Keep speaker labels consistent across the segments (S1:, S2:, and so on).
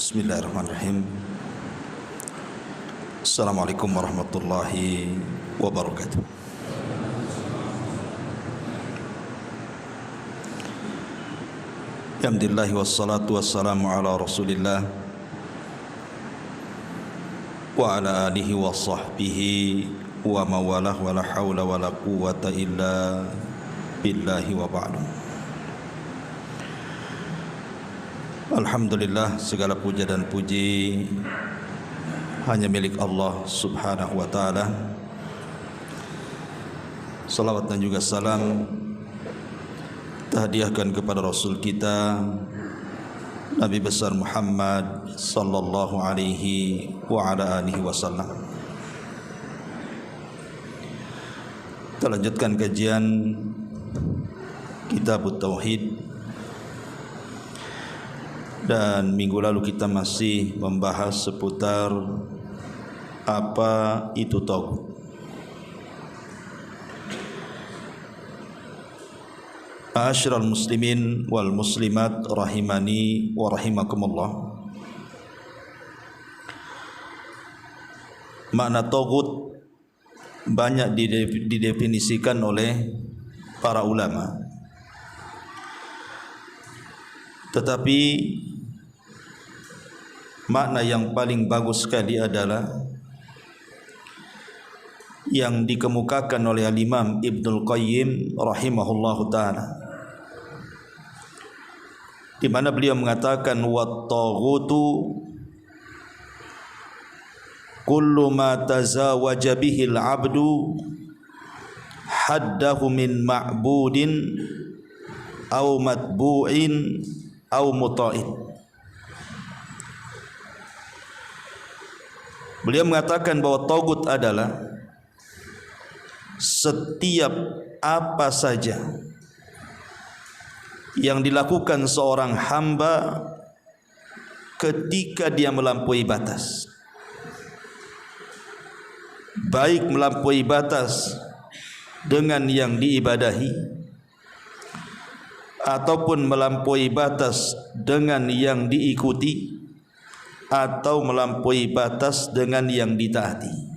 S1: Bismillahirrahmanirrahim. Assalamualaikum warahmatullahi wabarakatuh. Alhamdulillah wassalatu wassalamu ala Rasulillah wa ala alihi wa sahbihi wa mawalah wa la hawla wa la quwwata illa billahi wa ba'du. Alhamdulillah, segala puja dan puji hanya milik Allah subhanahu wa ta'ala. Salawat dan juga salam terhadiahkan kepada Rasul kita Nabi besar Muhammad sallallahu alaihi wa ala alihi wasallam. Kita lanjutkan kajian Kitab Tauhid, dan minggu lalu kita masih membahas seputar apa itu tauhid. Ma'asyiral muslimin wal muslimat rahimani wa rahimakumullah. Makna tauhid banyak didefinisikan oleh para ulama, tetapi makna yang paling bagus sekali adalah yang dikemukakan oleh Al-Imam Ibnul Qayyim rahimahullahu ta'ala, di mana beliau mengatakan wat-taghutu kullu ma tazawaja bihil abdu haddahu min ma'budin aw matbu'in aw muta'in. Beliau mengatakan bahwa tauhid adalah setiap apa saja yang dilakukan seorang hamba ketika dia melampaui batas, baik melampaui batas dengan yang diibadahi ataupun melampaui batas dengan yang diikuti, atau melampaui batas dengan yang ditaati.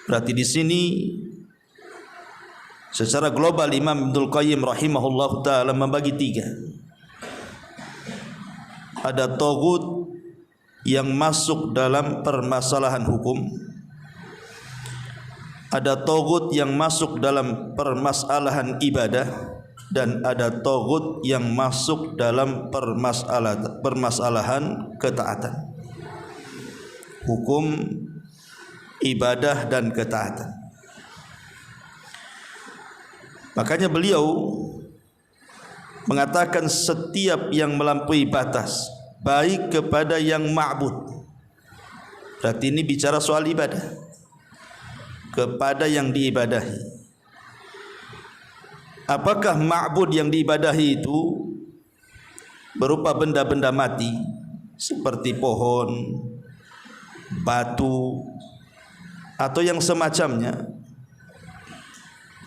S1: Berarti di sini secara global Imam Ibnul Qayyim rahimahullah ta'ala membagi tiga. Ada tauhid yang masuk dalam permasalahan hukum, ada tauhid yang masuk dalam permasalahan ibadah, dan ada tauhid yang masuk dalam permasalahan ketaatan, hukum, ibadah dan ketaatan. Makanya beliau mengatakan setiap yang melampaui batas, baik kepada yang ma'bud, berarti ini bicara soal ibadah, kepada yang diibadahi. Apakah ma'bud yang diibadahi itu berupa benda-benda mati seperti pohon, batu, atau yang semacamnya?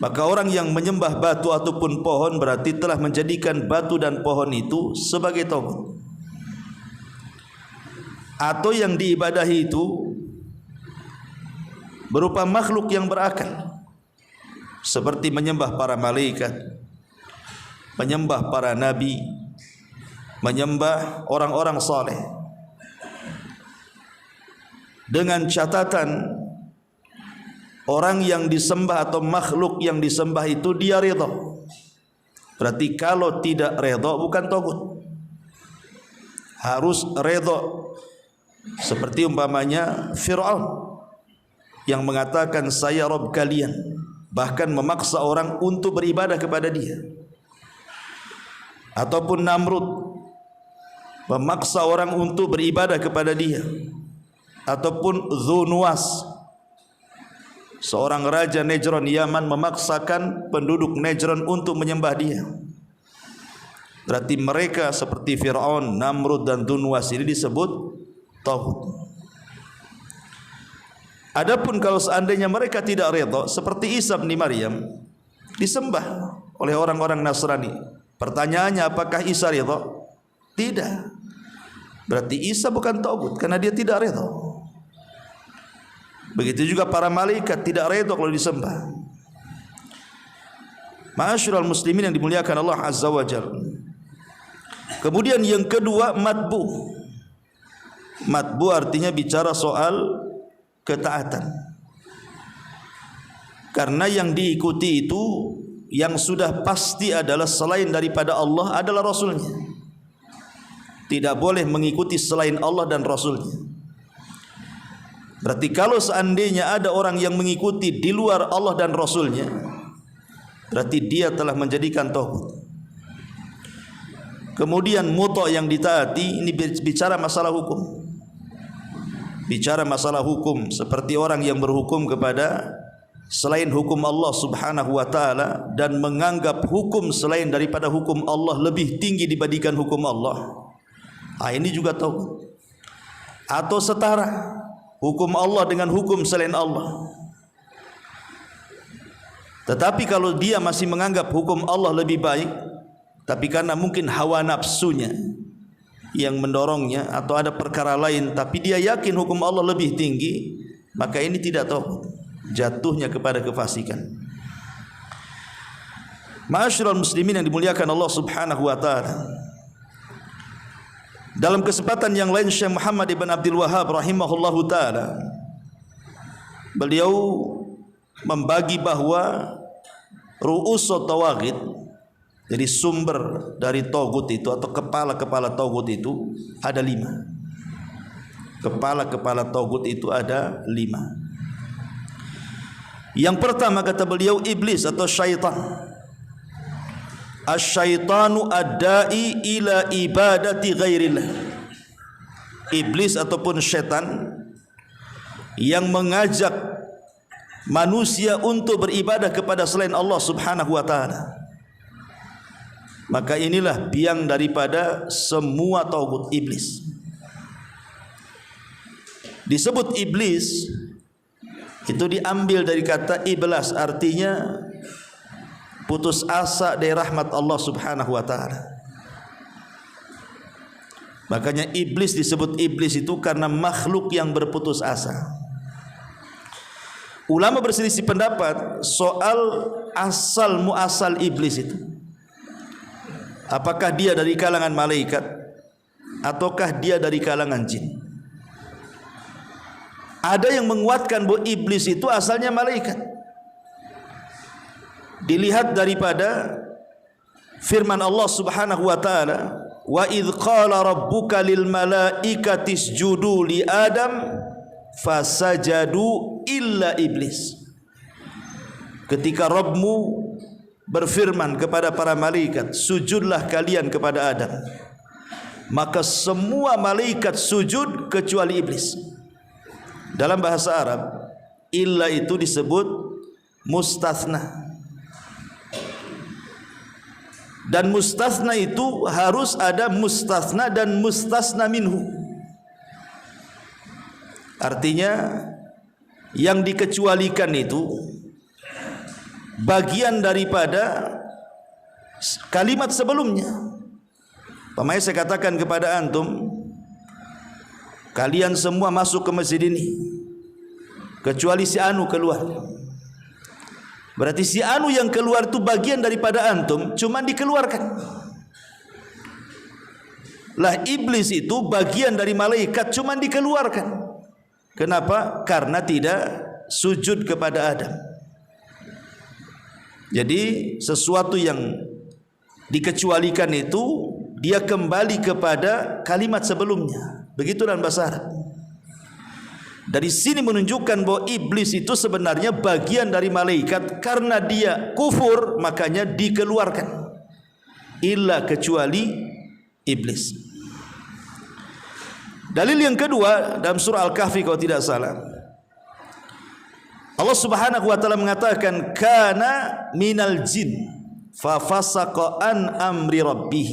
S1: Maka orang yang menyembah batu ataupun pohon berarti telah menjadikan batu dan pohon itu sebagai tauhid. Atau yang diibadahi itu berupa makhluk yang berakal, seperti menyembah para malaikat, menyembah para nabi, menyembah orang-orang saleh, dengan catatan orang yang disembah atau makhluk yang disembah itu dia ridha. Berarti kalau tidak ridha bukan tauhid, harus ridha. Seperti umpamanya Fir'aun yang mengatakan saya Rabb kalian, bahkan memaksa orang untuk beribadah kepada dia. Ataupun Namrud memaksa orang untuk beribadah kepada dia. Ataupun Dzunwas, seorang raja Najran Yaman, memaksakan penduduk Najran untuk menyembah dia. Berarti mereka seperti Fir'aun, Namrud dan Dzunwas ini disebut tauhid. Adapun kalau seandainya mereka tidak redha, seperti Isa bin Maryam disembah oleh orang-orang Nasrani, pertanyaannya apakah Isa redha? Tidak. Berarti Isa bukan tagut karena dia tidak redha. Begitu juga para malaikat tidak redha kalau disembah. Ma'asyiral muslimin yang dimuliakan Allah Azza wa Jalla. Kemudian yang kedua, matbu. Matbu artinya bicara soal ketaatan. Karena yang diikuti itu yang sudah pasti adalah selain daripada Allah adalah Rasulnya. Tidak boleh mengikuti selain Allah dan Rasulnya. Berarti kalau seandainya ada orang yang mengikuti di luar Allah dan Rasulnya, berarti dia telah menjadikan tauhid. Kemudian muta' yang ditaati, ini bicara masalah hukum. Bicara masalah hukum seperti orang yang berhukum kepada selain hukum Allah Subhanahu wa taala dan menganggap hukum selain daripada hukum Allah lebih tinggi dibandingkan hukum Allah. Ini juga tauhid. Atau setara hukum Allah dengan hukum selain Allah. Tetapi kalau dia masih menganggap hukum Allah lebih baik, tapi karena mungkin hawa nafsunya yang mendorongnya atau ada perkara lain, tapi dia yakin hukum Allah lebih tinggi, maka ini tidak tauhid, jatuhnya kepada kefasikan. Ma'asyiral muslimin yang dimuliakan Allah Subhanahu wa taala. Dalam kesempatan yang lain Syekh Muhammad ibn Abdul Wahhab rahimahullahu taala, beliau membagi bahwa ru'usut tawaghid, jadi sumber dari tagut itu atau kepala-kepala tagut itu ada 5. Kepala-kepala tagut itu ada 5. Yang pertama kata beliau iblis atau syaitan. Asyaitanu ad-da'i ila ibadati ghairillah. Iblis ataupun syaitan yang mengajak manusia untuk beribadah kepada selain Allah Subhanahu wa taala. Maka inilah biang daripada semua tauhid iblis. Disebut iblis itu diambil dari kata iblas, artinya putus asa dari rahmat Allah Subhanahu wa taala. Makanya iblis disebut iblis itu karena makhluk yang berputus asa. Ulama berselisih pendapat soal asal muasal iblis itu. Apakah dia dari kalangan malaikat ataukah dia dari kalangan jin? Ada yang menguatkan bahwa iblis itu asalnya malaikat. Dilihat daripada firman Allah Subhanahu wa taala, wa idz qala rabbuka lil malaikati isjudu li adam fasajadu illa iblis. Ketika Rabbmu berfirman kepada para malaikat, sujudlah kalian kepada Adam, maka semua malaikat sujud kecuali iblis. Dalam bahasa Arab, illa itu disebut mustatsna. Dan mustatsna itu harus ada mustatsna dan mustasna minhu. Artinya yang dikecualikan itu bagian daripada kalimat sebelumnya. Pamanya saya katakan kepada antum, kalian semua masuk ke masjid ini kecuali si anu keluar. Berarti si anu yang keluar itu bagian daripada antum, cuma dikeluarkan. Lah iblis itu bagian dari malaikat, cuma dikeluarkan. Kenapa? Karena tidak sujud kepada Adam. Jadi sesuatu yang dikecualikan itu dia kembali kepada kalimat sebelumnya. Begitu dalam bahasa Arab. Dari sini menunjukkan bahwa iblis itu sebenarnya bagian dari malaikat, karena dia kufur makanya dikeluarkan. Illa kecuali iblis. Dalil yang kedua dalam surah Al-Kahfi kalau tidak salah, Allah Subhanahu wa taala mengatakan kana minal jin fa fasaqa an amri rabbih.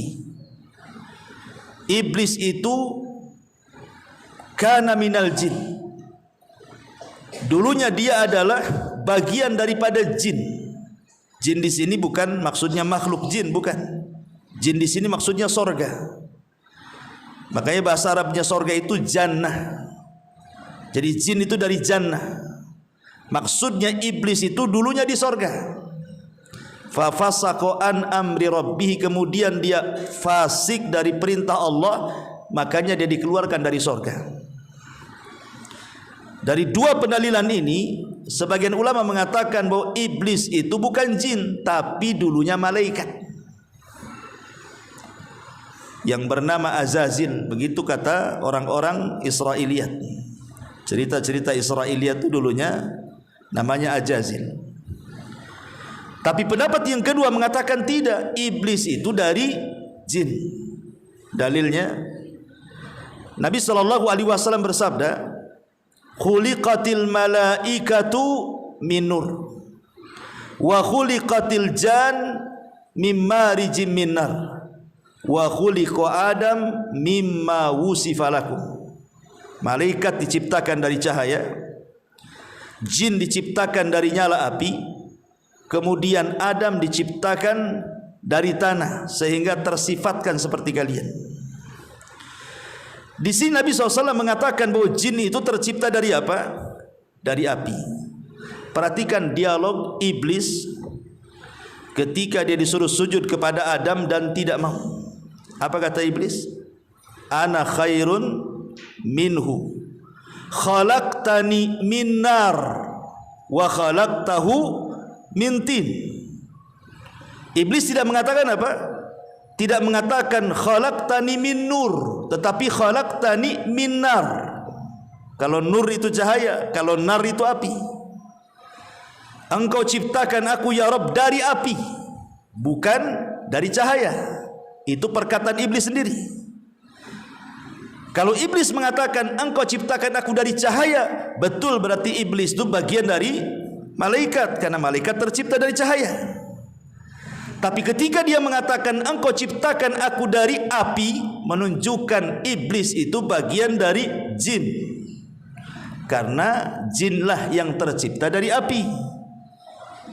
S1: Iblis itu kana minal jin. Dulunya dia adalah bagian daripada jin. Jin di sini bukan maksudnya makhluk jin, bukan. Jin di sini maksudnya sorga. Makanya bahasa Arabnya sorga itu jannah. Jadi jin itu dari jannah. Maksudnya iblis itu dulunya di sorga. Fa fasaqa an amri rabbih, kemudian dia fasik dari perintah Allah, makanya dia dikeluarkan dari sorga. Dari dua pendalilan ini, sebagian ulama mengatakan bahwa iblis itu bukan jin, tapi dulunya malaikat yang bernama Azazil. Begitu kata orang-orang Israiliyat. Cerita-cerita Israiliyat itu dulunya namanya Azazil. Tapi pendapat yang kedua mengatakan tidak, iblis itu dari jin. Dalilnya Nabi SAW bersabda, khuliqatil malaikatu min nur wa khuliqatil jan mimma rijim min nar wa khuliqa Adam mimma wusifa lakum. Malaikat diciptakan dari cahaya, jin diciptakan dari nyala api, kemudian Adam diciptakan dari tanah sehingga tersifatkan seperti kalian. Di sini Nabi SAW mengatakan bahwa jin itu tercipta dari apa? Dari api. Perhatikan dialog iblis ketika dia disuruh sujud kepada Adam dan tidak mau. Apa kata iblis? Ana khairun minhu, khalaqtani min nar wa khalaqtahu min tin. Iblis tidak mengatakan apa? Tidak mengatakan khalaqtani min nur, tetapi khalaqtani min nar. Kalau nur itu cahaya, kalau nar itu api. Engkau ciptakan aku ya Rabb dari api, bukan dari cahaya. Itu perkataan iblis sendiri. Kalau iblis mengatakan engkau ciptakan aku dari cahaya, betul, berarti iblis itu bagian dari malaikat, karena malaikat tercipta dari cahaya. Tapi ketika dia mengatakan engkau ciptakan aku dari api, menunjukkan iblis itu bagian dari jin, karena jinlah yang tercipta dari api,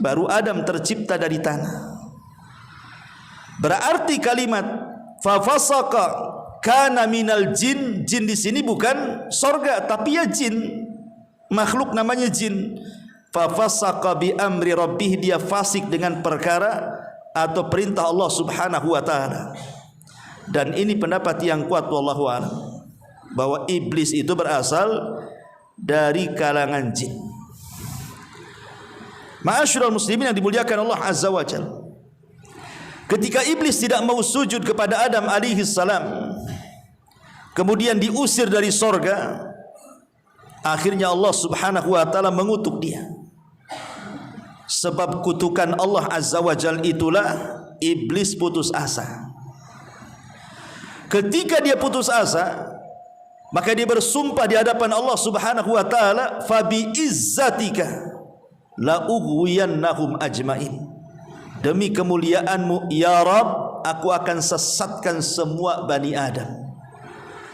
S1: baru Adam tercipta dari tanah. Berarti kalimat fa fasaqa kana minal jin, jin di sini bukan sorga, tapi ya jin, makhluk namanya jin. Fa fasaqa bi amri rabbih, dia fasik dengan perkara atau perintah Allah Subhanahu wa taala. Dan ini pendapat yang kuat wallahu a'lam, bahwa iblis itu berasal dari kalangan jin. Ma'asyiral muslimin yang dimuliakan Allah Azza wa Jalla, ketika iblis tidak mau sujud kepada Adam alaihi salam, kemudian diusir dari sorga, akhirnya Allah Subhanahu wa taala mengutuk dia. Sebab kutukan Allah Azza wa Jalla itulah iblis putus asa. Ketika dia putus asa, maka dia bersumpah di hadapan Allah Subhanahu wa taala, fa bi izzatika la ughwiyannahum ajmain. Demi kemuliaanmu ya Rabb, aku akan sesatkan semua Bani Adam.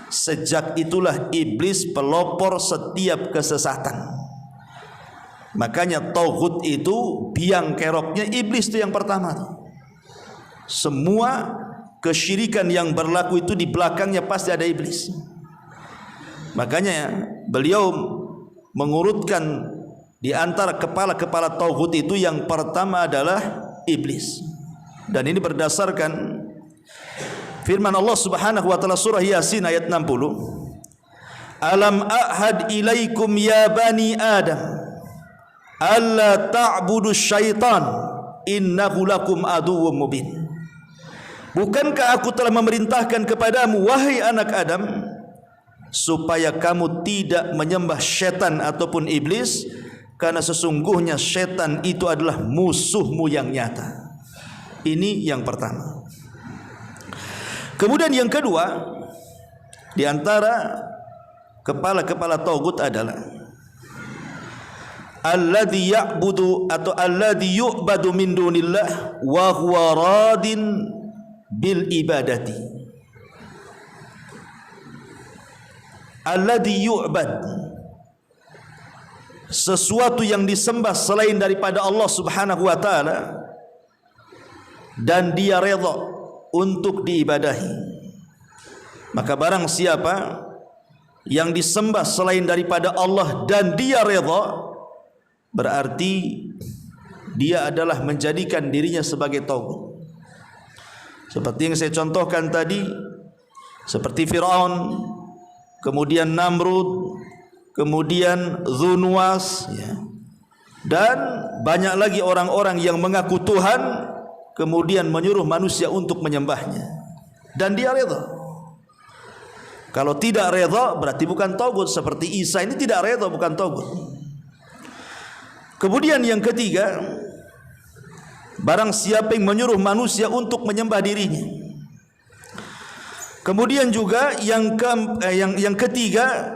S1: Sejak itulah iblis pelopor setiap kesesatan. Makanya tauhid itu biang keroknya iblis itu yang pertama. Semua kesyirikan yang berlaku itu di belakangnya pasti ada iblis. Makanya beliau mengurutkan di antara kepala-kepala tauhid itu yang pertama adalah iblis. Dan ini berdasarkan firman Allah Subhanahu wa taala surah Yasin ayat 60. Alam a'had ilaikum ya bani Adam alla ta'budu syaitan innahu lakum aduwwum mubin. Bukankah aku telah memerintahkan kepadamu wahai anak Adam, supaya kamu tidak menyembah syaitan ataupun iblis, karena sesungguhnya syaitan itu adalah musuhmu yang nyata. Ini yang pertama. Kemudian yang kedua, di antara kepala-kepala tauhid adalah alladzi ya'budu atau alladzi yu'badu min dunillah wa huwa radin bil ibadati. Alladzi yu'bad, sesuatu yang disembah selain daripada Allah Subhanahu wa taala dan dia redha untuk diibadahi. Maka barang siapa yang disembah selain daripada Allah dan dia redha, berarti dia adalah menjadikan dirinya sebagai tagut. Seperti yang saya contohkan tadi, seperti Fir'aun, kemudian Namrud, kemudian Dzunwas, ya. Dan banyak lagi orang-orang yang mengaku Tuhan kemudian menyuruh manusia untuk menyembahnya, dan dia redha. Kalau tidak redha berarti bukan tagut. Seperti Isa ini tidak redha, bukan tagut. Kemudian yang ketiga, barang siapa yang menyuruh manusia untuk menyembah dirinya. Kemudian juga yang ketiga,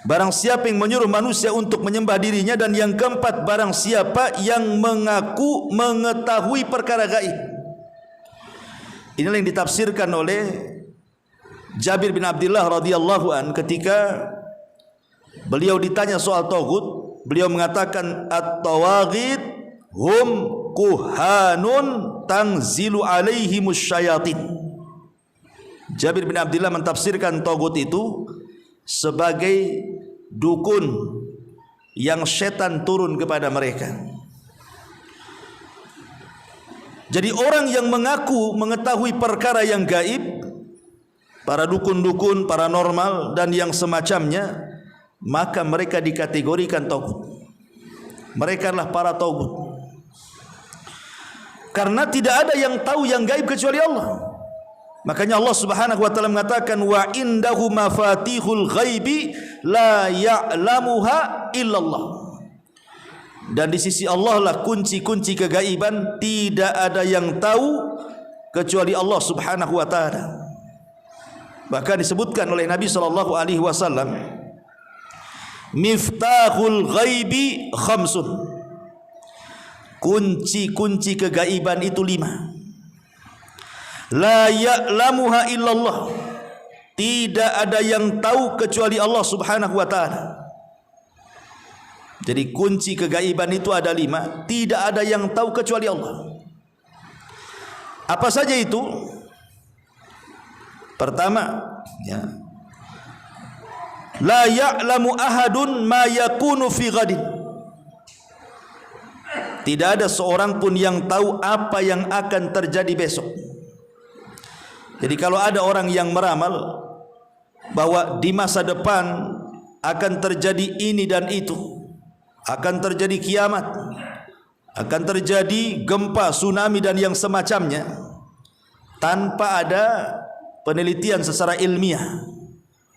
S1: barang siapa yang menyuruh manusia untuk menyembah dirinya. Dan yang keempat, barang siapa yang mengaku mengetahui perkara gaib. Inilah yang ditafsirkan oleh Jabir bin Abdullah radhiyallahu an ketika beliau ditanya soal tagut. Beliau mengatakan, at-tawaghit hum kuhanun tanzilu alaihimus syayatin. Jabir bin Abdullah mentafsirkan tagut itu sebagai dukun yang setan turun kepada mereka. Jadi orang yang mengaku mengetahui perkara yang gaib, para dukun-dukun, paranormal dan yang semacamnya, maka mereka dikategorikan tagut. Mereka adalah para tagut. Karena tidak ada yang tahu yang gaib kecuali Allah. Makanya Allah Subhanahu wa taala mengatakan, wa indahu mafatihul ghaibi la ya'lamuha illallah. Dan di sisi Allah lah kunci-kunci kegaiban, tidak ada yang tahu kecuali Allah Subhanahu wa taala. Bahkan disebutkan oleh Nabi sallallahu alaihi wasallam, miftahul ghaibi khamsun. Kunci-kunci kegaiban itu 5. La ya'lamuha illallah. Tidak ada yang tahu kecuali Allah Subhanahu wa taala. Jadi kunci kegaiban itu ada 5, tidak ada yang tahu kecuali Allah. Apa saja itu? Pertama, ya, la ya'lamu ahadun ma yakunu fi ghadin. Tidak ada seorang pun yang tahu apa yang akan terjadi besok. Jadi kalau ada orang yang meramal bahwa di masa depan akan terjadi ini dan itu, akan terjadi kiamat, akan terjadi gempa, tsunami dan yang semacamnya, tanpa ada penelitian secara ilmiah.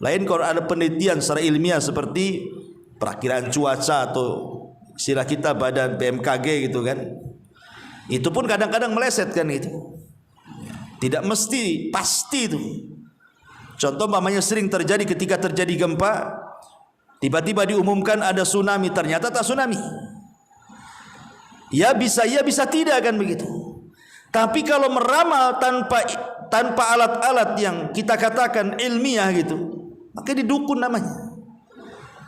S1: Lain kalau ada penelitian secara ilmiah seperti perakiraan cuaca atau istilah kita badan BMKG gitu kan, itu pun kadang-kadang meleset kan gitu. Tidak mesti pasti itu. Contoh umpamanya sering terjadi ketika terjadi gempa, tiba-tiba diumumkan ada tsunami, ternyata tak tsunami. Ya bisa tidak kan begitu. Tapi kalau meramal tanpa alat-alat yang kita katakan ilmiah gitu, maka didukun namanya.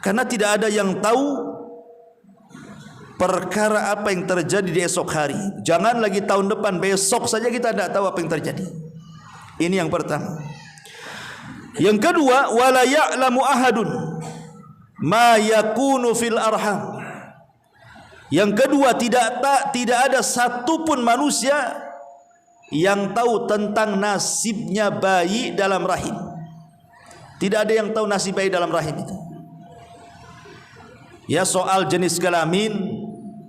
S1: Karena tidak ada yang tahu perkara apa yang terjadi di esok hari. Jangan lagi tahun depan, besok saja kita tidak tahu apa yang terjadi. Ini yang pertama. Yang kedua, wala ya'lamu ahadun ma yakunu fil arham. Yang kedua, tidak ada satupun manusia yang tahu tentang nasibnya bayi dalam rahim. Tidak ada yang tahu nasib bayi dalam rahim itu. Ya, soal jenis kelamin,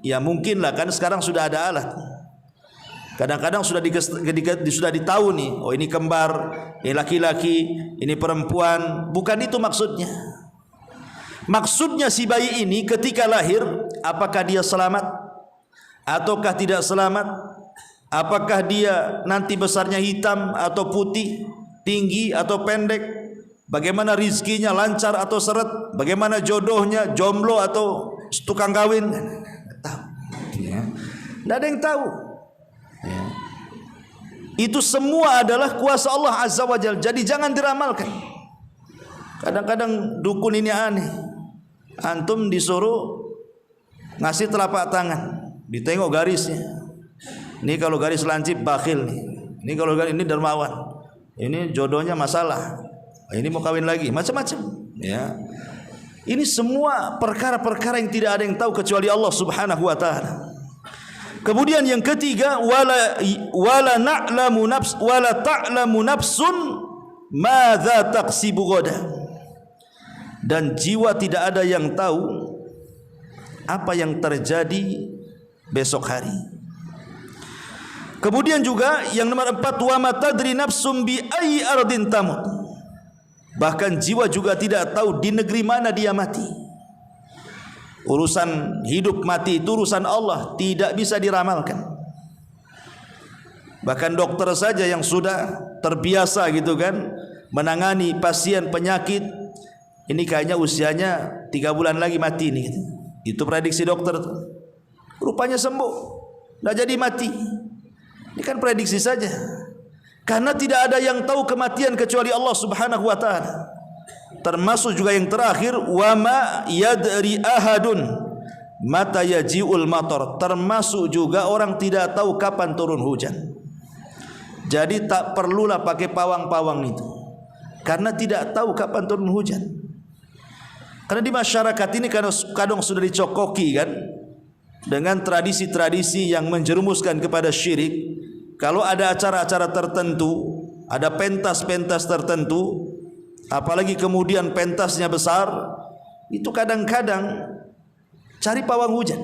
S1: ya mungkinlah, kan sekarang sudah ada alat. Kadang-kadang sudah ditahu nih, oh ini kembar, ini laki-laki, ini perempuan. Bukan itu maksudnya. Maksudnya si bayi ini ketika lahir, apakah dia selamat ataukah tidak selamat? Apakah dia nanti besarnya hitam atau putih, tinggi atau pendek? Bagaimana rizkinya, lancar atau seret? Bagaimana jodohnya, jomblo atau tukang kawin? Tahu. Ya. Tidak ada yang tahu. Ya. Itu semua adalah kuasa Allah Azza wa Jalla. Jadi jangan diramalkan. Kadang-kadang dukun ini aneh. Antum disuruh ngasih telapak tangan, ditengok garisnya. Ini kalau garis lancip bakhil nih. Ini kalau garis ini dermawan. Ini jodohnya masalah. Ini mau kawin lagi, macam-macam. Ya. Ini semua perkara-perkara yang tidak ada yang tahu kecuali Allah Subhanahu wa taala. Kemudian yang ketiga, wala ta'lamu nafsun madza taksibu ghadan. Dan jiwa tidak ada yang tahu apa yang terjadi besok hari. Kemudian juga yang nomor 4, wa ma tadri nafsum bi ayyi ardin tamut. Bahkan jiwa juga tidak tahu di negeri mana dia mati. Urusan hidup mati itu urusan Allah, tidak bisa diramalkan. Bahkan dokter saja yang sudah terbiasa gitu kan menangani pasien penyakit, ini kayaknya usianya 3 bulan lagi mati nih gitu. Itu prediksi dokter tuh. Rupanya sembuh, tidak jadi mati. Ini kan prediksi saja. Karena tidak ada yang tahu kematian kecuali Allah Subhanahu wa taala. Termasuk juga yang terakhir, wa ma yadri ahadun mata yaji'ul matar. Termasuk juga orang tidak tahu kapan turun hujan. Jadi tak perlulah pakai pawang-pawang itu, karena tidak tahu kapan turun hujan. Karena di masyarakat ini kadang sudah dicokoki kan dengan tradisi-tradisi yang menjerumuskan kepada syirik. Kalau ada acara-acara tertentu, ada pentas-pentas tertentu, apalagi kemudian pentasnya besar, itu kadang-kadang cari pawang hujan.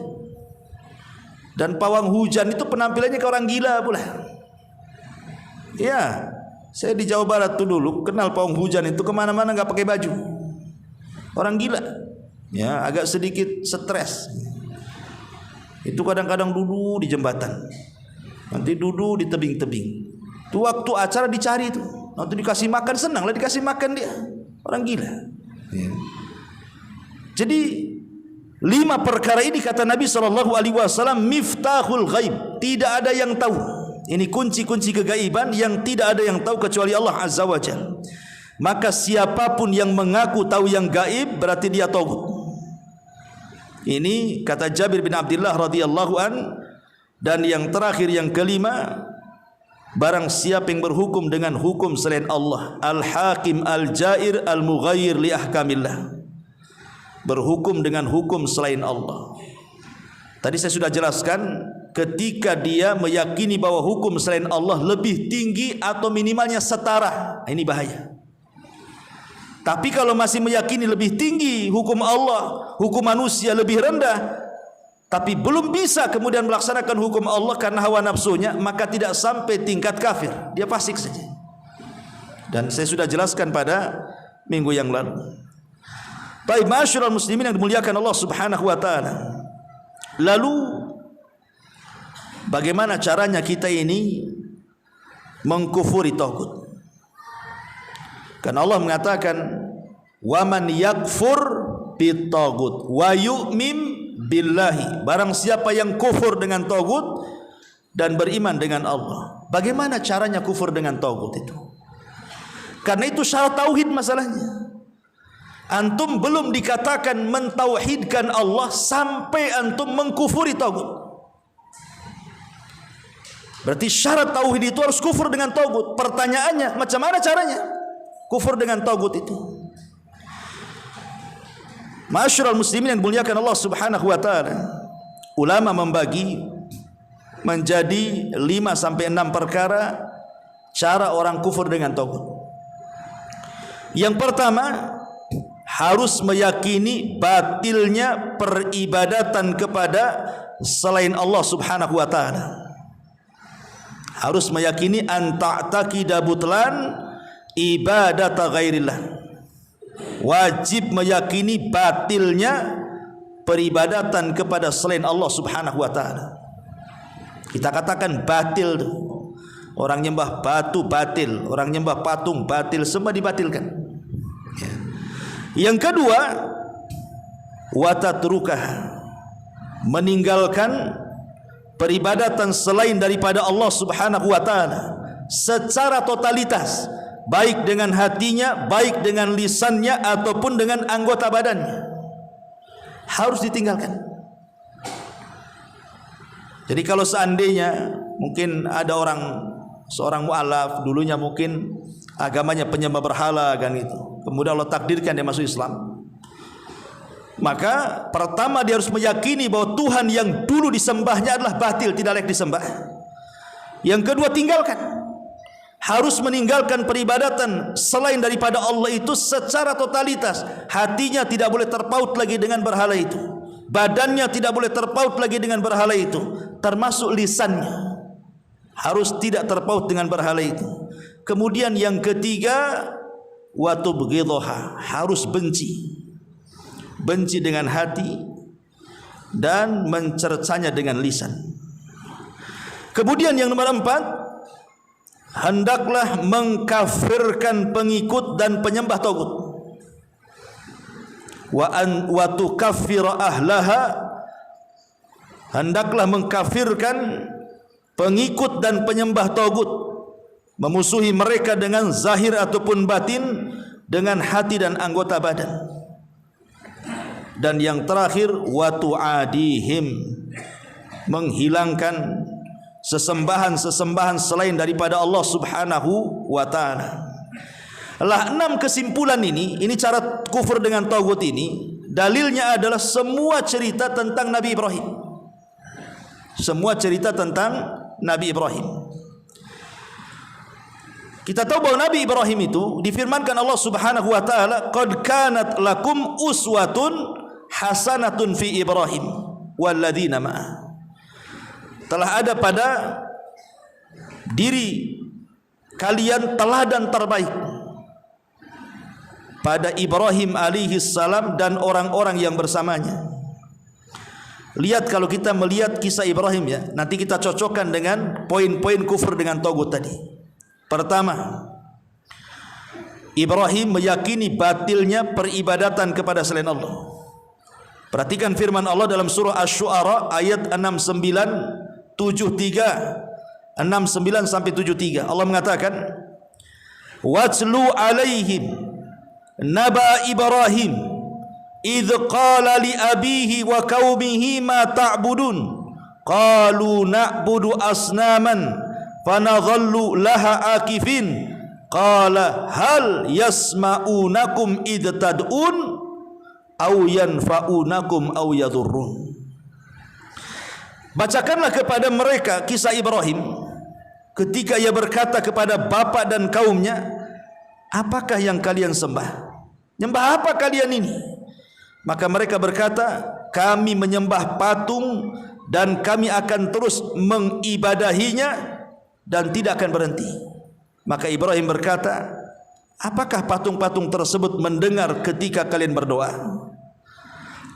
S1: Dan pawang hujan itu penampilannya ke orang gila pula. Ya, saya di Jawa Barat tuh dulu kenal pawang hujan itu, kemana-mana nggak pakai baju. Orang gila, ya agak sedikit stres. Itu kadang-kadang duduk di jembatan, nanti duduk di tebing-tebing. Itu waktu acara dicari itu, nanti dikasih makan, senang lah dikasih makan dia. Orang gila. Ya. Jadi 5 perkara ini kata Nabi SAW, miftahul ghaib. Tidak ada yang tahu. Ini kunci-kunci kegaiban yang tidak ada yang tahu kecuali Allah Azza wa Jalla. Maka siapapun yang mengaku tahu yang gaib berarti dia taghut. Ini kata Jabir bin Abdullah radhiyallahu an. Dan yang terakhir, yang kelima, barang siapa yang berhukum dengan hukum selain Allah, al-hakim al-jair al-mughayyir li ahkamillah, berhukum dengan hukum selain Allah. Tadi saya sudah jelaskan, ketika dia meyakini bahwa hukum selain Allah lebih tinggi atau minimalnya setara, ini bahaya. Tapi kalau masih meyakini lebih tinggi hukum Allah, hukum manusia lebih rendah, tapi belum bisa kemudian melaksanakan hukum Allah karena hawa nafsunya, maka tidak sampai tingkat kafir, dia fasik saja. Dan saya sudah jelaskan pada minggu yang lalu. Baik, ma'asyiral muslimin yang dimuliakan Allah Subhanahu wa taala. Lalu bagaimana caranya kita ini mengkufuri taghut? Karena Allah mengatakan, wa man yakfur bit taghut wa yu'min billahi. Barang siapa yang kufur dengan taghut dan beriman dengan Allah. Bagaimana caranya kufur dengan taghut itu? Karena itu syarat tauhid masalahnya. Antum belum dikatakan mentauhidkan Allah sampai antum mengkufuri taghut. Berarti syarat tauhid itu harus kufur dengan taghut. Pertanyaannya, macam mana caranya kufur dengan taghut itu? Ma'asyiral muslimin yang dimuliakan Allah Subhanahu wa taala, ulama membagi menjadi 5 sampai 6 perkara cara orang kufur dengan taghut. Yang pertama, harus meyakini batilnya peribadatan kepada selain Allah Subhanahu wa taala. Harus meyakini an ta'taqida butlan ibadata ghairillah. Wajib meyakini batilnya peribadatan kepada selain Allah Subhanahu wa taala. Kita katakan batil. Orang nyembah batu batil, orang nyembah patung batil, semua dibatilkan. Yang kedua, watatruka, meninggalkan peribadatan selain daripada Allah Subhanahu wa taala secara totalitas, baik dengan hatinya, baik dengan lisannya ataupun dengan anggota badannya. Harus ditinggalkan. Jadi kalau seandainya mungkin ada seorang mu'alaf dulunya mungkin agamanya penyembah berhala kan itu. Kemudian Allah takdirkan dia masuk Islam. Maka pertama dia harus meyakini bahwa Tuhan yang dulu disembahnya adalah batil, tidak layak disembah. Yang kedua, tinggalkan. Harus meninggalkan peribadatan selain daripada Allah itu secara totalitas. Hatinya tidak boleh terpaut lagi dengan berhala itu. Badannya tidak boleh terpaut lagi dengan berhala itu. Termasuk lisannya harus tidak terpaut dengan berhala itu. Kemudian yang ketiga, wa tubghidha, harus benci. Benci dengan hati dan mencercanya dengan lisan. Kemudian yang nomor 4, hendaklah mengkafirkan pengikut dan penyembah tagut. Wa tukaffira ahlaha, hendaklah mengkafirkan pengikut dan penyembah tagut, memusuhi mereka dengan zahir ataupun batin, dengan hati dan anggota badan. Dan yang terakhir, wa tu'adihim, menghilangkan sesembahan-sesembahan selain daripada Allah Subhanahu wa ta'ala. Lah 6 kesimpulan ini cara kufur dengan tagut ini, dalilnya adalah semua cerita tentang Nabi Ibrahim. Semua cerita tentang Nabi Ibrahim. Kita tahu bahwa Nabi Ibrahim itu difirmankan Allah Subhanahu wa ta'ala, qad kanat lakum uswatun hasanatun fi Ibrahim walladzina ma'ah. Telah ada pada diri kalian teladan terbaik pada Ibrahim alaihi salam dan orang-orang yang bersamanya. Lihat, kalau kita melihat kisah Ibrahim ya, nanti kita cocokkan dengan poin-poin kufur dengan tagut tadi. Pertama, Ibrahim meyakini batilnya peribadatan kepada selain Allah. Perhatikan firman Allah dalam surah Asy-Syu'ara ayat 69 sampai 73. Allah mengatakan, watlu alaihim naba Ibrahim idh qala li abihi wa qaumihi ma ta'budun qalu na'budu asnaman fanadhallu laha akifin qala hal yasma'unakum idh tad'un aw yanfa'unakum aw yadurrun. Bacakanlah kepada mereka kisah Ibrahim ketika ia berkata kepada bapa dan kaumnya, apakah yang kalian sembah? Nyembah apa kalian ini? Maka mereka berkata, kami menyembah patung dan kami akan terus mengibadahinya dan tidak akan berhenti. Maka Ibrahim berkata, apakah patung-patung tersebut mendengar ketika kalian berdoa?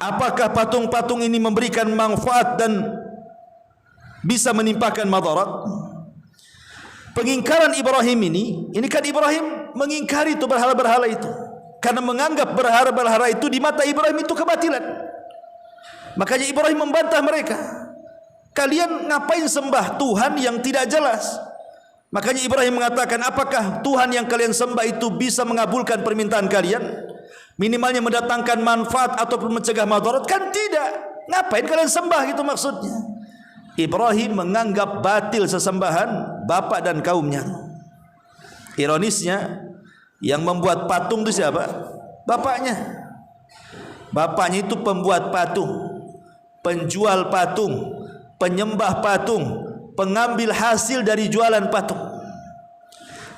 S1: Apakah patung-patung ini memberikan manfaat dan bisa menimpakan madarat? Pengingkaran Ibrahim ini kan Ibrahim mengingkari itu berhala-berhala itu, karena menganggap berhala-berhala itu di mata Ibrahim itu kebatilan. Makanya Ibrahim membantah mereka, kalian ngapain sembah Tuhan yang tidak jelas? Makanya Ibrahim mengatakan, apakah Tuhan yang kalian sembah itu bisa mengabulkan permintaan kalian? Minimalnya mendatangkan manfaat ataupun mencegah madarat? Kan tidak. Ngapain kalian sembah, gitu maksudnya. Ibrahim menganggap batil sesembahan bapak dan kaumnya. Ironisnya, yang membuat patung itu siapa? Bapaknya. Bapaknya itu pembuat patung, penjual patung, penyembah patung, pengambil hasil dari jualan patung.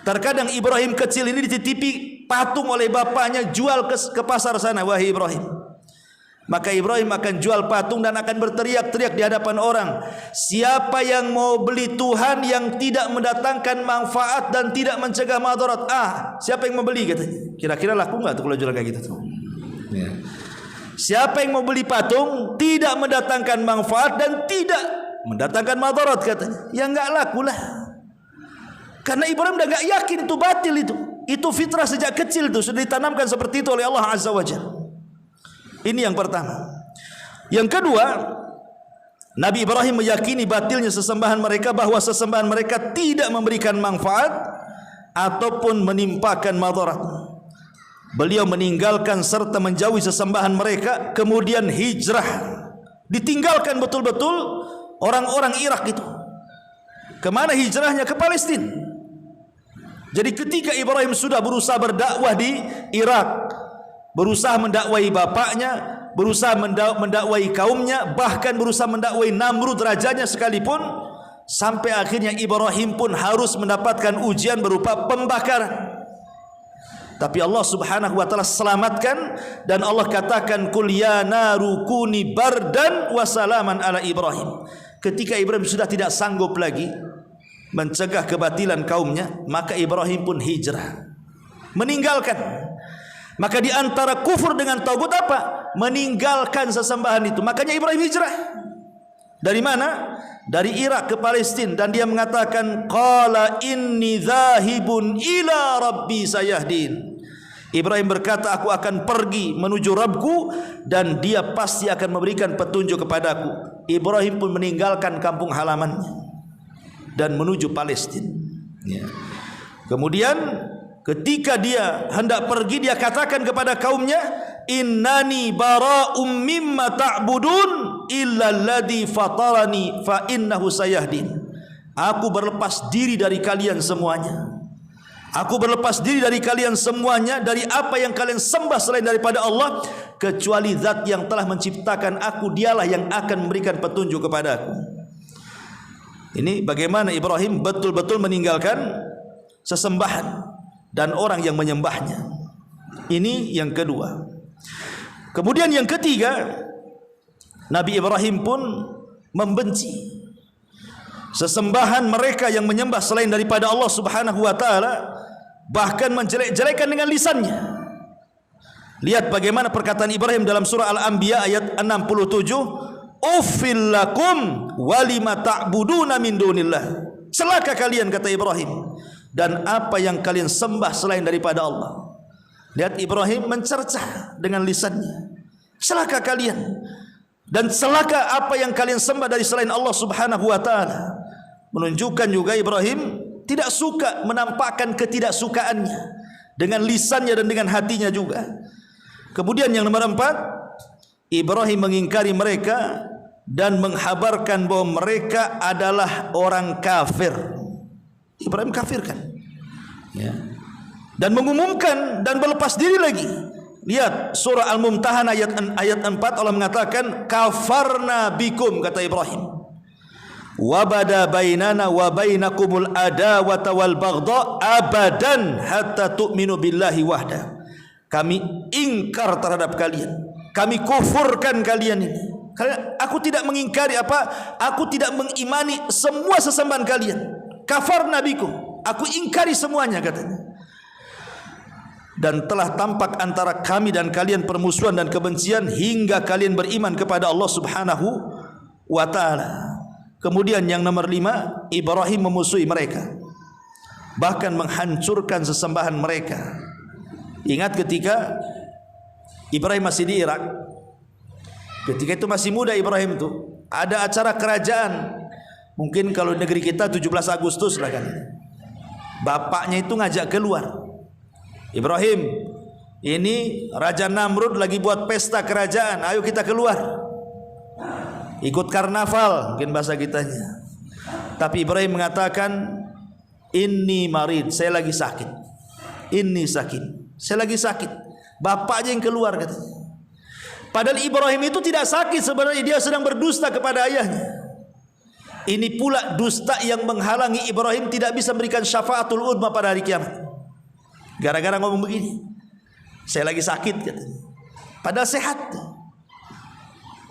S1: Terkadang Ibrahim kecil ini dititipi patung oleh bapaknya, jual ke pasar sana, wahai Ibrahim. Maka Ibrahim akan jual patung dan akan berteriak-teriak di hadapan orang, siapa yang mau beli Tuhan yang tidak mendatangkan manfaat dan tidak mencegah madarat? Siapa yang mau beli, katanya. Kira-kira laku nggak tuh kalau jual kayak gitu tuh? Ya. Siapa yang mau beli patung tidak mendatangkan manfaat dan tidak mendatangkan madarat, katanya? Ya nggak laku lah. Karena Ibrahim udah nggak yakin itu batil itu. Itu fitrah sejak kecil tuh sudah ditanamkan seperti itu oleh Allah Azza wa Jalla. Ini yang pertama. Yang kedua, Nabi Ibrahim meyakini batilnya sesembahan mereka, bahwa sesembahan mereka tidak memberikan manfaat ataupun menimpakan madarat. Beliau meninggalkan serta menjauhi sesembahan mereka, kemudian hijrah. Ditinggalkan betul-betul orang-orang Irak itu. Kemana hijrahnya? Ke Palestina. Jadi ketika Ibrahim sudah berusaha berdakwah di Irak, berusaha mendakwai bapaknya, berusaha mendakwai kaumnya, bahkan berusaha mendakwai Namrud rajanya sekalipun, sampai akhirnya Ibrahim pun harus mendapatkan ujian berupa pembakaran. Tapi Allah Subhanahu wa taala selamatkan, dan Allah katakan qul ya naru kuni bardan wa salaman ala Ibrahim. Ketika Ibrahim sudah tidak sanggup lagi mencegah kebatilan kaumnya, maka Ibrahim pun hijrah, meninggalkan. Maka di antara kufur dengan tauhid apa? Meninggalkan sesembahan itu. Makanya Ibrahim hijrah. Dari mana? Dari Irak ke Palestina, dan dia mengatakan qala inni dzahibun ila rabbi sayahdin. Ibrahim berkata, aku akan pergi menuju Rabbku dan dia pasti akan memberikan petunjuk kepadaku. Ibrahim pun meninggalkan kampung halamannya dan menuju Palestina. Ya. Kemudian ketika dia hendak pergi, dia katakan kepada kaumnya, innani bara'um mimma ta'budun illa alladhi fatarani fa innahu sayahdin. Aku berlepas diri dari kalian semuanya. Aku berlepas diri dari kalian semuanya, dari apa yang kalian sembah selain daripada Allah, kecuali zat yang telah menciptakan aku, dialah yang akan memberikan petunjuk kepada aku. Ini bagaimana Ibrahim betul-betul meninggalkan sesembahan dan orang yang menyembahnya. Ini yang kedua. Kemudian yang ketiga, Nabi Ibrahim pun membenci sesembahan mereka yang menyembah selain daripada Allah Subhanahu wa taala, bahkan menjelek-jelekan dengan lisannya. Lihat bagaimana perkataan Ibrahim dalam surah Al-Anbiya ayat 67, uffil lakum walima ta'buduna min dunillah. Celaka kalian, kata Ibrahim, dan apa yang kalian sembah selain daripada Allah. Lihat Ibrahim mencercah dengan lisannya. Celaka kalian, dan celaka apa yang kalian sembah dari selain Allah Subhanahu wa taala. Menunjukkan juga Ibrahim tidak suka menampakkan ketidaksukaannya dengan lisannya dan dengan hatinya juga. Kemudian yang nomor 4, Ibrahim mengingkari mereka dan menghabarkan bahwa mereka adalah orang kafir. Ibrahim kafirkan, ya, dan mengumumkan dan berlepas diri lagi. Lihat surah Al-Mumtahanah ayat 4, Allah mengatakan kafarna bikum, kata Ibrahim, wabada bainana wa bainakumul adawata wal baghdha abadan hatta tu'minu billahi wahda. Kami ingkar terhadap kalian, kami kufurkan kalian ini. Karena aku tidak mengingkari aku tidak mengimani semua sesembahan kalian. Kafarna bikum, aku ingkari semuanya, katanya. Dan telah tampak antara kami dan kalian permusuhan dan kebencian hingga kalian beriman kepada Allah Subhanahu wa taala. Kemudian yang nomor 5, Ibrahim memusuhi mereka, bahkan menghancurkan sesembahan mereka. Ingat ketika Ibrahim masih di Irak, ketika itu masih muda Ibrahim itu, ada acara kerajaan. Mungkin kalau negeri kita 17 Agustus lah kan. Bapaknya itu ngajak keluar, Ibrahim, ini Raja Namrud lagi buat pesta kerajaan, ayo kita keluar, ikut karnaval, mungkin bahasa kitanya. Tapi Ibrahim mengatakan, inni marid, saya lagi sakit. Inni sakit, saya lagi sakit. Bapaknya yang keluar, katanya. Padahal Ibrahim itu tidak sakit sebenarnya, dia sedang berdusta kepada ayahnya. Ini pula dusta yang menghalangi Ibrahim tidak bisa memberikan syafaatul uzma pada hari kiamat. Gara-gara ngomong begini, saya lagi sakit, katanya. Padahal sehat.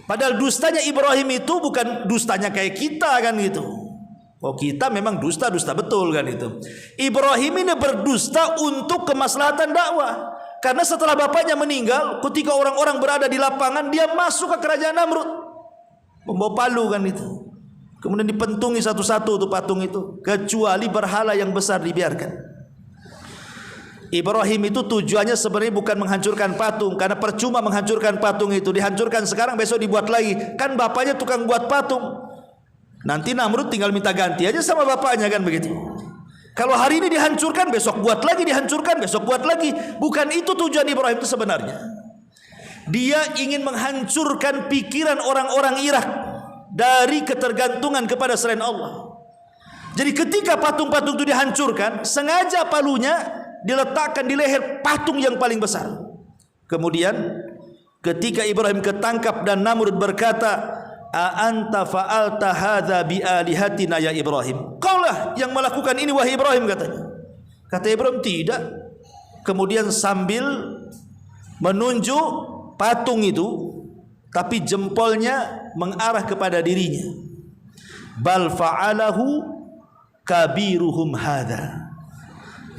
S1: Padahal dustanya Ibrahim itu bukan dustanya kayak kita kan gitu. Oh, kita memang dusta-dusta betul kan itu. Ibrahim ini berdusta untuk kemaslahatan dakwah. Karena setelah bapaknya meninggal, ketika orang-orang berada di lapangan, dia masuk ke kerajaan Namrud, membawa palu kan itu. Kemudian dipentungi satu-satu tuh patung itu, kecuali berhala yang besar dibiarkan. Ibrahim itu tujuannya sebenarnya bukan menghancurkan patung, karena percuma menghancurkan patung itu, dihancurkan sekarang besok dibuat lagi. Kan bapaknya tukang buat patung, nanti Namrud tinggal minta ganti aja sama bapaknya kan begitu. Kalau hari ini dihancurkan, besok buat lagi, dihancurkan, besok buat lagi. Bukan itu tujuan Ibrahim itu sebenarnya. Dia ingin menghancurkan pikiran orang-orang Irak dari ketergantungan kepada selain Allah. Jadi ketika patung-patung itu dihancurkan, sengaja palunya diletakkan di leher patung yang paling besar. Kemudian ketika Ibrahim ketangkap dan Namrud berkata, "A anta fa'alta hadza bi alihatina ya Ibrahim?" Kaulah yang melakukan ini wahai Ibrahim, katanya. Kata Ibrahim, tidak. Kemudian sambil menunjuk patung itu, tapi jempolnya mengarah kepada dirinya. Bal fa'alahu kabiruhum hadza.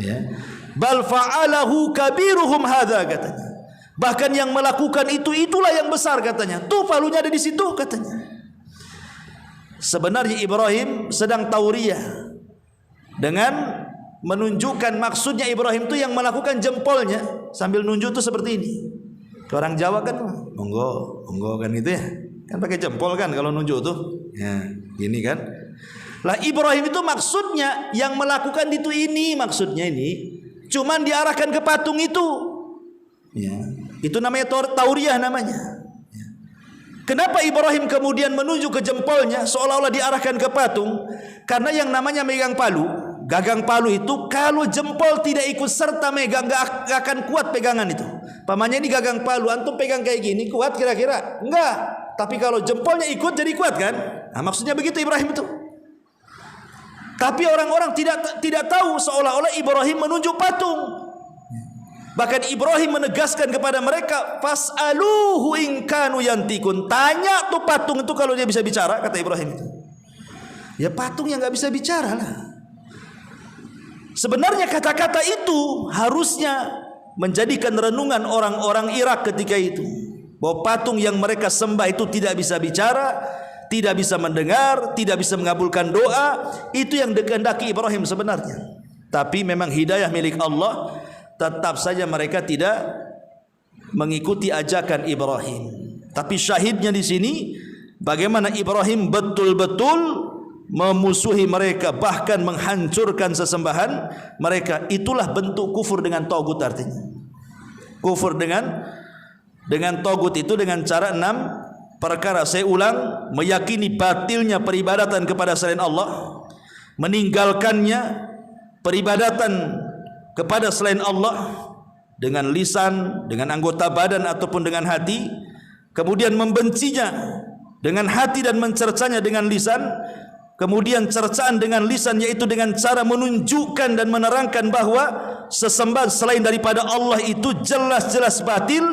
S1: Ya. Bal fa'alahu kabiruhum hadza, katanya. Bahkan yang melakukan itulah yang besar, katanya. Tuh palunya ada di situ, katanya. Sebenarnya Ibrahim sedang tauriyah dengan menunjukkan, maksudnya Ibrahim itu yang melakukan jempolnya sambil nunjuk tuh seperti ini. Orang Jawa kan monggo kan gitu ya. Kan pakai jempol kan kalau nunjuk tuh. Ya, gini kan. Lah Ibrahim itu maksudnya yang melakukan itu ini, maksudnya ini cuman diarahkan ke patung itu. Ya, itu namanya tauriyah namanya. Ya. Kenapa Ibrahim kemudian menunjuk ke jempolnya seolah-olah diarahkan ke patung? Karena yang namanya megang palu, gagang palu itu kalau jempol tidak ikut serta megang, gak akan kuat pegangan itu. Pamannya ini gagang palu, antum pegang kayak gini, kuat kira-kira? Enggak. Tapi kalau jempolnya ikut jadi kuat kan? Nah, maksudnya begitu Ibrahim itu. Tapi orang-orang tidak tahu, seolah-olah Ibrahim menunjuk patung. Bahkan Ibrahim menegaskan kepada mereka, fas'aluhu in kanu yantikun. Tanya tuh patung itu kalau dia bisa bicara, kata Ibrahim itu. Ya patung yang gak bisa bicara lah. Sebenarnya kata-kata itu harusnya menjadikan renungan orang-orang Irak ketika itu, bahwa patung yang mereka sembah itu tidak bisa bicara, tidak bisa mendengar, tidak bisa mengabulkan doa. Itu yang dikehendaki Ibrahim sebenarnya. Tapi memang hidayah milik Allah, tetap saja mereka tidak mengikuti ajakan Ibrahim. Tapi syahidnya di sini bagaimana Ibrahim betul-betul memusuhi mereka, bahkan menghancurkan sesembahan mereka. Itulah bentuk kufur dengan tagut artinya. Kufur dengan tagut itu dengan cara 6 perkara. Saya ulang, meyakini batilnya peribadatan kepada selain Allah, meninggalkannya peribadatan kepada selain Allah dengan lisan, dengan anggota badan ataupun dengan hati, kemudian membencinya dengan hati dan mencercanya dengan lisan. Kemudian cercaan dengan lisan yaitu dengan cara menunjukkan dan menerangkan bahwa sesembahan selain daripada Allah itu jelas-jelas batil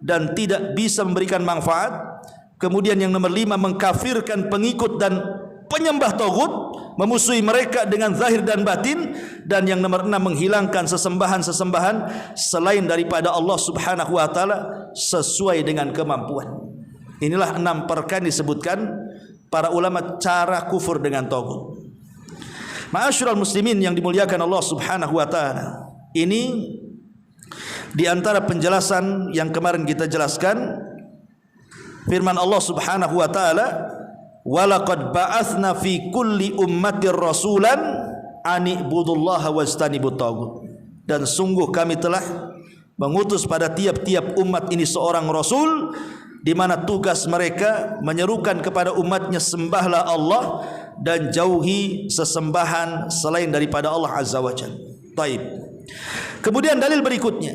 S1: dan tidak bisa memberikan manfaat. Kemudian yang nomor 5, mengkafirkan pengikut dan penyembah tagut, memusuhi mereka dengan zahir dan batin. Dan yang nomor 6, menghilangkan sesembahan-sesembahan selain daripada Allah Subhanahu wa taala sesuai dengan kemampuan. Inilah 6 perkara disebutkan para ulama cara kufur dengan tagut. Ma'asyiral muslimin yang dimuliakan Allah Subhanahu wa taala. Ini di antara penjelasan yang kemarin kita jelaskan firman Allah Subhanahu wa taala, "Walaqad ba'atsna fi kulli ummatir rasulan an ibudullaha wajtanibut tagut." Dan sungguh kami telah mengutus pada tiap-tiap umat ini seorang rasul, di mana tugas mereka menyerukan kepada umatnya, sembahlah Allah dan jauhi sesembahan selain daripada Allah Azza wa Jalla. Taib. Kemudian dalil berikutnya,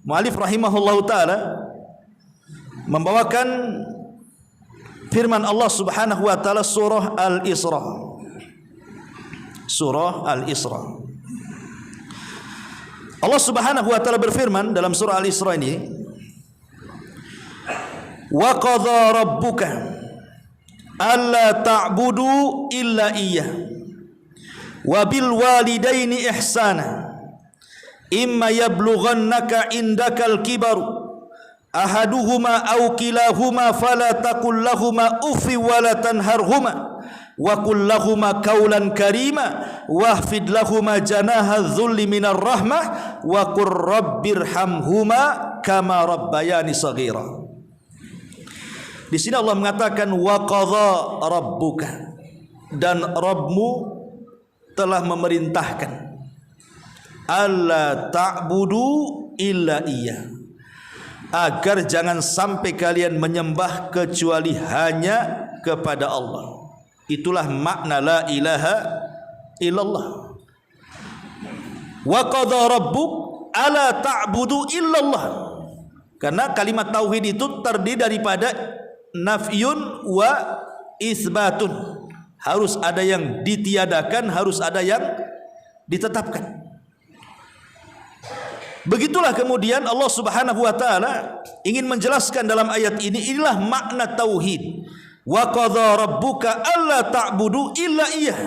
S1: mu'alif rahimahullahu ta'ala membawakan firman Allah Subhanahu wa ta'ala surah Al-Isra. Surah Al-Isra. Allah Subhanahu wa ta'ala berfirman dalam surah Al-Isra ini, wa qadha rabbuka alla ta'budu illa iyyah wa bil walidaini ihsana imma yablughannaka indakal kibaru ahaduhuma aw kilahuma fala taqul lahumā uffi wa la tanharhuma wa qul lahumā qawlan karīma wahfid lahumā janāha dhulli minar rahmah wa qur rabbirhamhuma kama rabbayani shaghīra. Di sini Allah mengatakan wa qadha rabbuka, dan Rabbmu telah memerintahkan alla ta'budu illa iyyah, agar jangan sampai kalian menyembah kecuali hanya kepada Allah. Itulah makna la ilaha illallah. Wa qadha rabbuk alla ta'budu illallah. Karena kalimat tauhid itu terdiri daripada nafyun wa isbatun. Harus ada yang ditiadakan, harus ada yang ditetapkan. Begitulah kemudian Allah Subhanahu wa taala ingin menjelaskan dalam ayat ini, inilah makna tauhid. Wa qadha rabbuka alla ta'budu illa iyyah.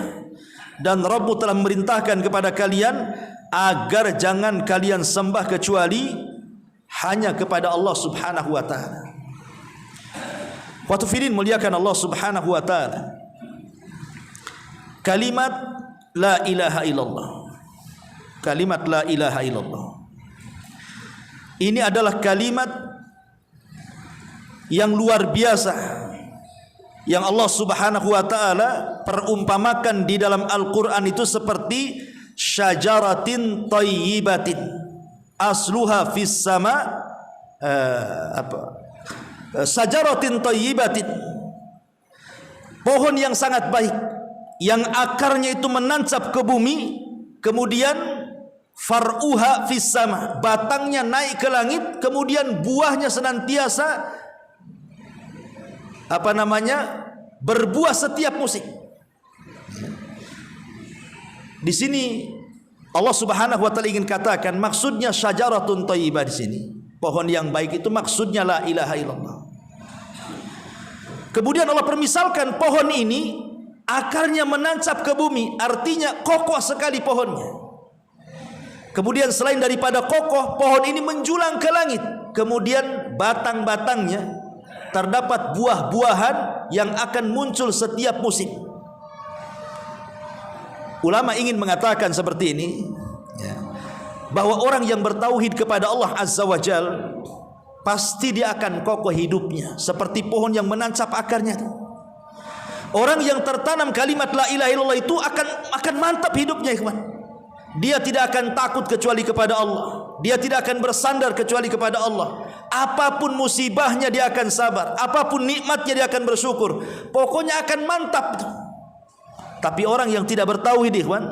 S1: Dan Rabb telah memerintahkan kepada kalian agar jangan kalian sembah kecuali hanya kepada Allah Subhanahu wa taala. Waktu firin muliakan Allah Subhanahu wa taala. Kalimat la ilaha illallah. Kalimat la ilaha illallah. Ini adalah kalimat yang luar biasa yang Allah Subhanahu wa taala perumpamakan di dalam Al-Qur'an itu seperti syajaratin thayyibatin asluha fis sama syajaratin thayyibatin, pohon yang sangat baik yang akarnya itu menancap ke bumi, kemudian far'uha fis sama, batangnya naik ke langit, kemudian buahnya senantiasa berbuah setiap musim. Di sini Allah Subhanahu wa taala ingin katakan maksudnya syajaratun thayyibah di sini, pohon yang baik itu maksudnya la ilaha illallah. Kemudian Allah permisalkan pohon ini akarnya menancap ke bumi, artinya kokoh sekali pohonnya. Kemudian selain daripada kokoh, pohon ini menjulang ke langit. Kemudian batang-batangnya terdapat buah-buahan yang akan muncul setiap musim. Ulama ingin mengatakan seperti ini, ya, bahwa orang yang bertauhid kepada Allah Azza wa Jal pasti dia akan kokoh hidupnya seperti pohon yang menancap akarnya. Orang yang tertanam kalimat la ilaha illallah itu akan mantap hidupnya, ikhwan. Dia tidak akan takut kecuali kepada Allah. Dia tidak akan bersandar kecuali kepada Allah. Apapun musibahnya dia akan sabar. Apapun nikmatnya dia akan bersyukur. Pokoknya akan mantap. Tapi orang yang tidak bertauhid, ikhwan,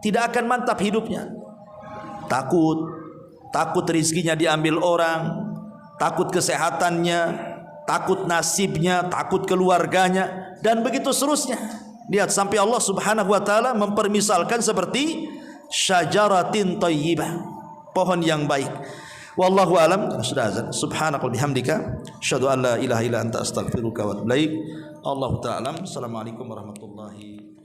S1: tidak akan mantap hidupnya. Takut rizkinya diambil orang, takut kesehatannya, takut nasibnya, takut keluarganya, dan begitu seterusnya. Lihat sampai Allah Subhanahu wa taala mempermisalkan seperti syajaratin thayyibah, pohon yang baik. Wallahu alam. Sudah azan. Subhanaka wa bihamdika asyhadu an la ilaha illa anta astaghfiruka wa atubu ilaik. Allahu ta'ala. Assalamualaikum warahmatullahi wabarakatuh.